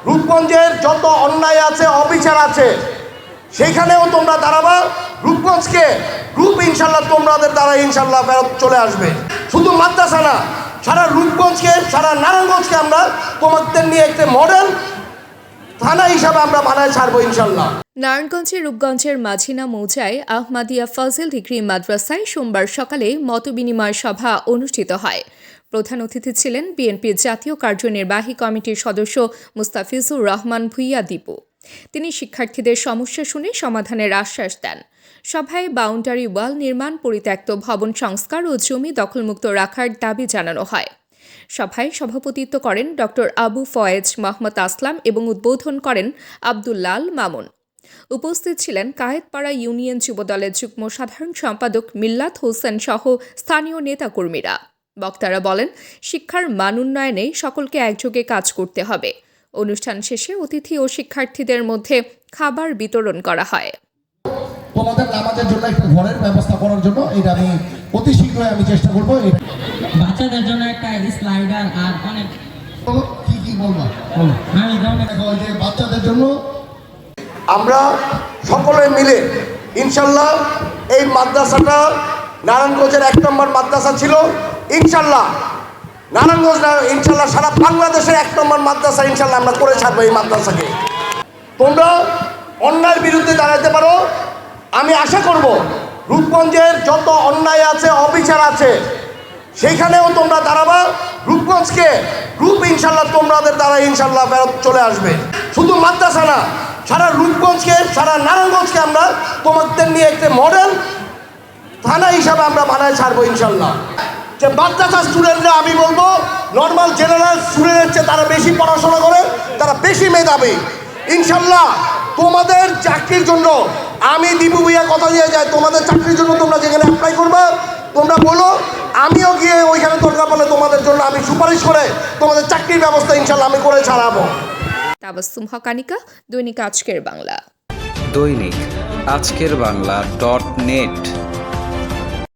রূপগঞ্জের যত অন্যায় আছে, অবিচার আছে, সেইখানেও তোমরা দাঁড়াবা। রূপগঞ্জকে রূপ ইনশাল্লাহ তোমাদের দ্বারা ইনশাল্লাহ ফেরত চলে আসবে। শুধু মাদ্রাসা না, সারা রূপগঞ্জকে, সারা নারায়ণগঞ্জকে আমরা তোমাদের নিয়ে একটা মডেল থানা হিসাবে আমরা বানায় ছাড়বো ইনশাল্লাহ। নারায়ণগঞ্জের রূপগঞ্জের মাঝিনা মৌজায় আহমাদিয়া ফাজিল ডিগ্রি মাদ্রাসায় সোমবার সকালে মতবিনিময় সভা অনুষ্ঠিত হয়। প্রধান অতিথি ছিলেন বিএনপির জাতীয় কার্যনির্বাহী কমিটির সদস্য মুস্তাফিজুর রহমান ভূঁইয়া দীপু। তিনি শিক্ষার্থীদের সমস্যা শুনে সমাধানের আশ্বাস দেন। সভায় বাউন্ডারি ওয়াল নির্মাণ, পরিত্যক্ত ভবন সংস্কার ও জমি দখলমুক্ত রাখার দাবি জানানো হয়। সভায় সভাপতিত্ব করেন ডক্টর আবু ফয়েজ মোহাম্মদ আসলাম এবং উদ্বোধন করেন আব্দুল্লাল মামুন। উপস্থিত ছিলেন কায়েতপাড়া ইউনিয়ন যুবদলের যুগ্ম সাধারণ সম্পাদক মিল্লাত হোসেন সহ স্থানীয় নেতাকর্মীরা। বক্তারা বলেন, শিক্ষার মান উন্নয়নে সকলকে একযোগে কাজ করতে হবে। অনুষ্ঠান শেষে অতিথি ও শিক্ষার্থীদের মধ্যে খাবার বিতরণ করা হয়। তোমাদের নামাজের জন্য একটা ঘরের ব্যবস্থা করার জন্য এটা আমি অতি শীঘ্রই আমি চেষ্টা করবো। বাচ্চাদের জন্য একটা স্লাইডার আর অনেক কি বলবা দেখো, যে বাচ্চাদের জন্য আমরা সকলে মিলে ইনশাল্লাহ এই মাদ্রাসাটা নারায়ণগঞ্জের 1 নম্বর মাদ্রাসা ছিল। ইনশাল্লাহ নারায়ণগঞ্জ ইনশাল্লাহ সারা বাংলাদেশের 1 নম্বর মাদ্রাসা ইনশাল্লাহ আমরা করে ছাড়বো এই মাদ্রাসাকে। তোমরা অন্যায়ের বিরুদ্ধে দাঁড়াতে পারো। আমি আশা করব রূপগঞ্জের যত অন্যায় আছে, অবিচার আছে, সেইখানেও তোমরা দাঁড়াবা। রূপগঞ্জকে রূপ ইনশাল্লাহ তোমাদের দ্বারা ইনশাল্লাহ ফেরত চলে আসবে। শুধু মাদ্রাসা না, সারা রূপগঞ্জকে, সারা নারায়ণগঞ্জকে আমরা তোমাদের নিয়ে একটা মডেল থানা হিসাবে আমরা বানায় ছাড়বো ইনশাল্লাহ। যে মাদ্রাসা স্টুডেন্টরা আমি বলবো নর্মাল জেনারেল স্টুডেন্টের চেয়ে তারা বেশি পড়াশোনা করে, তারা বেশি মেধাবী। ইনশাল্লাহ তোমাদের চাকরির জন্য আমি দীপু ভূঁইয়া কথা দিয়ে যাই, তোমাদের চাকরির জন্য তোমরা যেখানে অ্যাপ্লাই করবা তোমরা বলো, আমিও গিয়ে ওইখানে দরকার পড়লে তোমাদের জন্য আমি সুপারিশ করে তোমাদের চাকরির ব্যবস্থা ইনশাল্লাহ আমি করে ছাড়াবো। তাবাসসুম হকানিকা, দৈনিক আজকের বাংলা। দৈনিক আজকের বাংলা .net